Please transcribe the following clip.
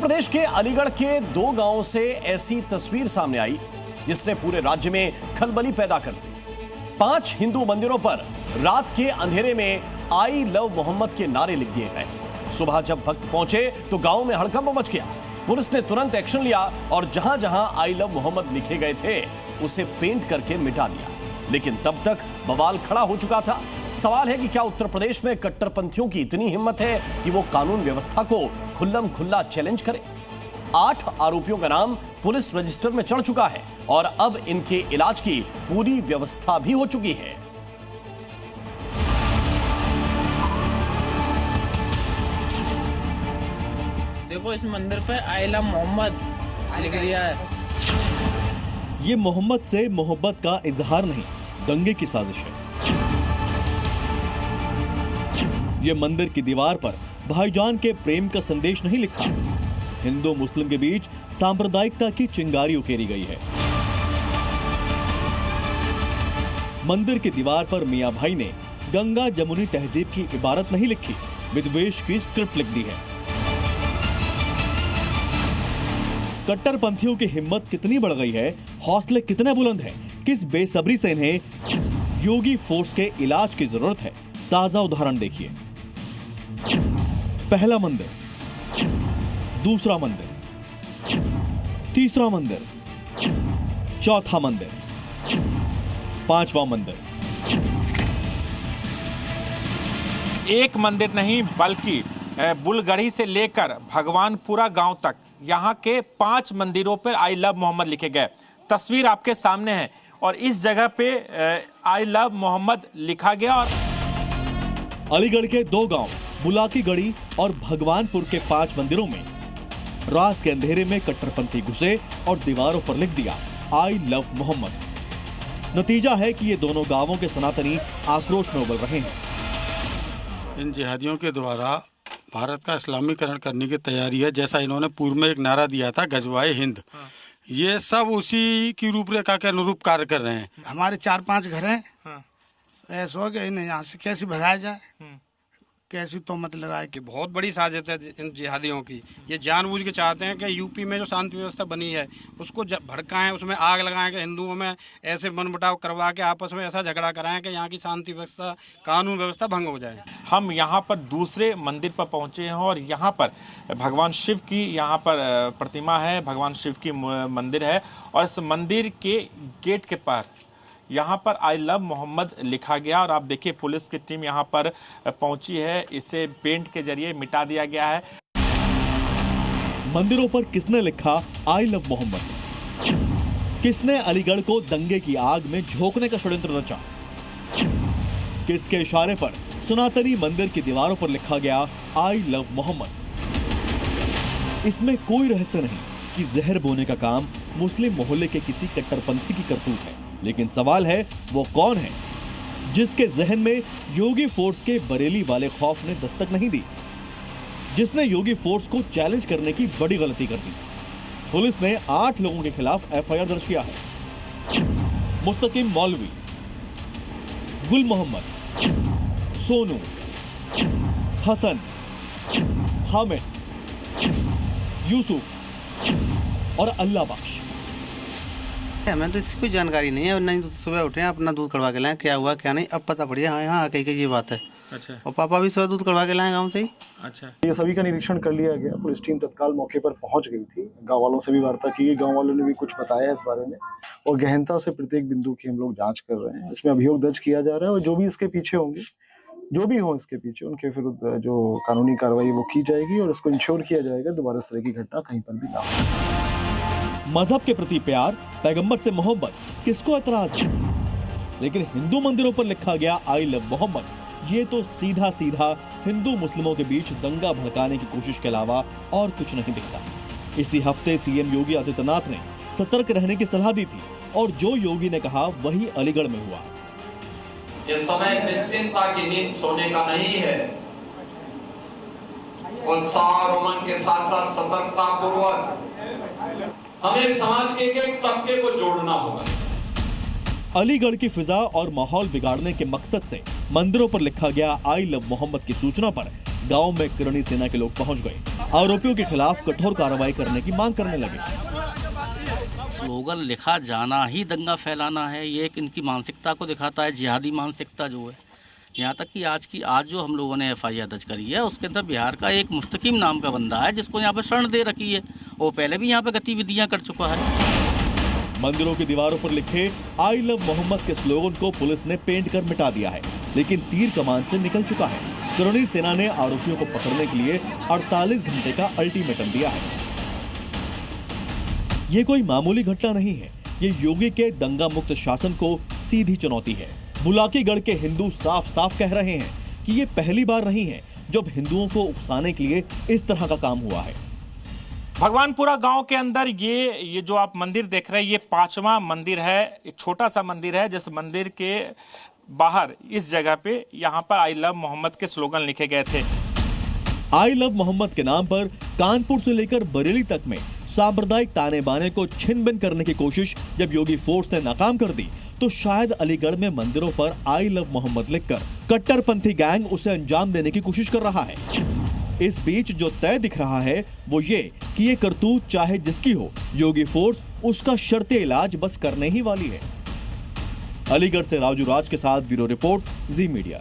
प्रदेश के अलीगढ़ के 2 गांवों से ऐसी तस्वीर सामने आई जिसने पूरे राज्य में खलबली पैदा कर दी। 5 हिंदू मंदिरों पर रात के अंधेरे में आई लव मोहम्मद के नारे लिख दिए गए। सुबह जब भक्त पहुंचे तो गांव में हड़कंप मच गया। पुलिस ने तुरंत एक्शन लिया और जहां जहां आई लव मोहम्मद लिखे गए थे उसे पेंट करके मिटा दिया। लेकिन तब तक बवाल खड़ा हो चुका था। सवाल है कि क्या उत्तर प्रदेश में कट्टरपंथियों की इतनी हिम्मत है कि वो कानून व्यवस्था को खुल्लम खुल्ला चैलेंज करे। 8 आरोपियों का नाम पुलिस रजिस्टर में चढ़ चुका है और अब इनके इलाज की पूरी व्यवस्था भी हो चुकी है। देखो इस मंदिर पे आई लव मोहम्मद लिख दिया है। ये मोहम्मद से मोहब्बत का इजहार नहीं, दंगे की साजिश है। ये मंदिर की दीवार पर भाईजान के प्रेम का संदेश नहीं लिखा, हिंदू मुस्लिम के बीच सांप्रदायिकता की चिंगारी उकेरी गई है। मंदिर की दीवार पर मियां भाई ने गंगा जमुनी तहजीब की इबारत नहीं लिखी, विद्वेष की स्क्रिप्ट लिख दी है। कट्टरपंथियों की हिम्मत कितनी बढ़ गई है, हौसले कितने बुलंद हैं, किस बेसब्री से इन्हें योगी फोर्स के इलाज की जरूरत है। ताजा उदाहरण देखिए। पहला मंदिर, दूसरा मंदिर, तीसरा मंदिर, चौथा मंदिर, 5वां मंदिर। एक मंदिर नहीं बल्कि बुलगढ़ी से लेकर भगवानपुरा गांव तक यहाँ के 5 मंदिरों पर आई लव मोहम्मद लिखे गए। तस्वीर आपके सामने है और इस जगह पे आई लव मोहम्मद लिखा गया। और अलीगढ़ के 2 गांव बुलाकी गढ़ी और भगवानपुर के 5 मंदिरों में रात के अंधेरे में कट्टरपंथी घुसे और दीवारों पर लिख दिया आई लव मोहम्मद। नतीजा है कि ये दोनों गांवों के सनातनी आक्रोश में उबल रहे हैं। इन जिहादियों के द्वारा भारत का इस्लामीकरण करने की तैयारी है। जैसा इन्होंने पूर्व में एक नारा दिया था गजवाए हिंद, ये सब उसी की रूपरेखा के अनुरूप कार्य कर रहे हैं। हमारे 4-5 घर हैं, ऐसा हो गया इन्हें यहाँ से कैसे भगाया जाए, कैसी तोहमत लगाए। कि बहुत बड़ी साजिश है इन जिहादियों की। ये जानबूझ के चाहते हैं कि यूपी में जो शांति व्यवस्था बनी है उसको भड़काएं, उसमें आग लगाएं कि हिंदुओं में ऐसे मनमुटाव करवा के आपस में ऐसा झगड़ा कराएं कि यहाँ की शांति व्यवस्था, कानून व्यवस्था भंग हो जाए। हम यहाँ पर दूसरे मंदिर पर पहुँचे हैं और यहाँ पर भगवान शिव की यहाँ पर प्रतिमा है, भगवान शिव की मंदिर है और इस मंदिर के गेट के पार यहाँ पर आई लव मोहम्मद लिखा गया। और आप देखिए पुलिस की टीम यहाँ पर पहुंची है, इसे पेंट के जरिए मिटा दिया गया है। मंदिरों पर किसने लिखा आई लव मोहम्मद? किसने अलीगढ़ को दंगे की आग में झोंकने का षड्यंत्र रचा? किसके इशारे पर सनातनी मंदिर की दीवारों पर लिखा गया आई लव मोहम्मद? इसमें कोई रहस्य नहीं कि जहर बोने का काम मुस्लिम मोहल्ले के किसी कट्टरपंथी की करतूत है। लेकिन सवाल है वो कौन है जिसके जहन में योगी फोर्स के बरेली वाले खौफ ने दस्तक नहीं दी, जिसने योगी फोर्स को चैलेंज करने की बड़ी गलती कर दी। पुलिस ने 8 लोगों के खिलाफ एफआईआर दर्ज किया है। मुस्तकिम मौलवी, गुल मोहम्मद, सोनू, हसन, हामिद, यूसुफ और अल्लाह बख्श। हमें तो इसकी कोई जानकारी नहीं है, नहीं तो सुबह उठे हैं अपना दूध कड़वा के लाए, क्या हुआ क्या नहीं अब पता पड़ी। हाँ यहाँ आके ये बात है। अच्छा। और पापा भी सुबह दूध कड़वा के लाए गाँव से ही। अच्छा। ये सभी का निरीक्षण कर लिया गया। पुलिस टीम तत्काल मौके पर पहुंच गई थी। गांव वालों से भी वार्ता की गई, गांव वालों ने भी कुछ बताया इस बारे में और गहनता से प्रत्येक बिंदु की हम लोग जाँच कर रहे हैं। इसमें अभियोग दर्ज किया जा रहा है और जो भी इसके पीछे होंगे, जो भी हो इसके पीछे, उनके विरुद्ध जो कानूनी कार्रवाई वो की जाएगी और इसको इंश्योर किया जाएगा दोबारा इस तरह की घटना कहीं पर भी ना हो। मजहब के प्रति प्यार, पैगंबर से मोहब्बत, किसको एतराज है? लेकिन हिंदू मंदिरों पर लिखा गया आई लव मोहम्मद, ये तो सीधा सीधा हिंदू मुस्लिमों के बीच दंगा भड़काने की कोशिश के अलावा और कुछ नहीं दिखता। इसी हफ्ते सीएम योगी आदित्यनाथ ने सतर्क रहने की सलाह दी थी और जो योगी ने कहा वही अलीगढ़ में हुआ। ये समय निश्चिंतता की नींद सोने का नहीं है। उत्साह और उमंग के साथ साथ सतर्कता पूर्वक हमें समाज के एक तबके को जोड़ना होगा। अलीगढ़ की फिजा और माहौल बिगाड़ने के मकसद से मंदिरों पर लिखा गया आई लव मोहम्मद की सूचना पर गांव में करणी सेना के लोग पहुंच गए। आरोपियों के खिलाफ कठोर कार्रवाई करने की मांग करने लगे। स्लोगन लिखा जाना ही दंगा फैलाना है, ये एक इनकी मानसिकता को दिखाता है, जिहादी मानसिकता जो है। यहाँ तक कि आज जो हम लोगों ने FIR दर्ज करी है उसके अंदर बिहार का एक मुस्तकीम नाम का बंदा है जिसको यहाँ पे शरण दे रखी है, वो पहले भी यहाँ पे गतिविधियाँ कर चुका है। मंदिरों की दीवारों पर लिखे आई लव मोहम्मद के स्लोगन को पुलिस ने पेंट कर मिटा दिया है, लेकिन तीर कमान से निकल चुका है। करणी सेना ने आरोपियों को पकड़ने के लिए 48 घंटे का अल्टीमेटम दिया है। ये कोई मामूली घटना नहीं है, ये योगी के दंगा मुक्त शासन को सीधी चुनौती है। बुलाकीगढ़ के हिंदू साफ साफ कह रहे हैं कि ये पहली बार नहीं है जब हिंदुओं को उकसाने के लिए इस तरह का काम हुआ है। भगवानपुरा गांव के अंदर ये जो आप मंदिर देख रहे हैं, ये 5वां मंदिर है। एक छोटा सा मंदिर है जिस मंदिर के बाहर इस जगह पे यहाँ पर आई लव मोहम्मद के स्लोगन लिखे गए थे। आई लव मोहम्मद के नाम पर कानपुर से लेकर बरेली तक में सांप्रदायिक ताने बाने को छिन भिन करने की कोशिश जब योगी फोर्स ने नाकाम कर दी, तो शायद अलीगढ़ में मंदिरों पर आई लव मोहम्मद लिखकर कट्टरपंथी गैंग उसे अंजाम देने की कोशिश कर रहा है। इस बीच जो तय दिख रहा है वो ये कि ये करतूत चाहे जिसकी हो, योगी फोर्स उसका शर्ते इलाज बस करने ही वाली है। अलीगढ़ से राजू राज के साथ ब्यूरो रिपोर्ट, जी मीडिया।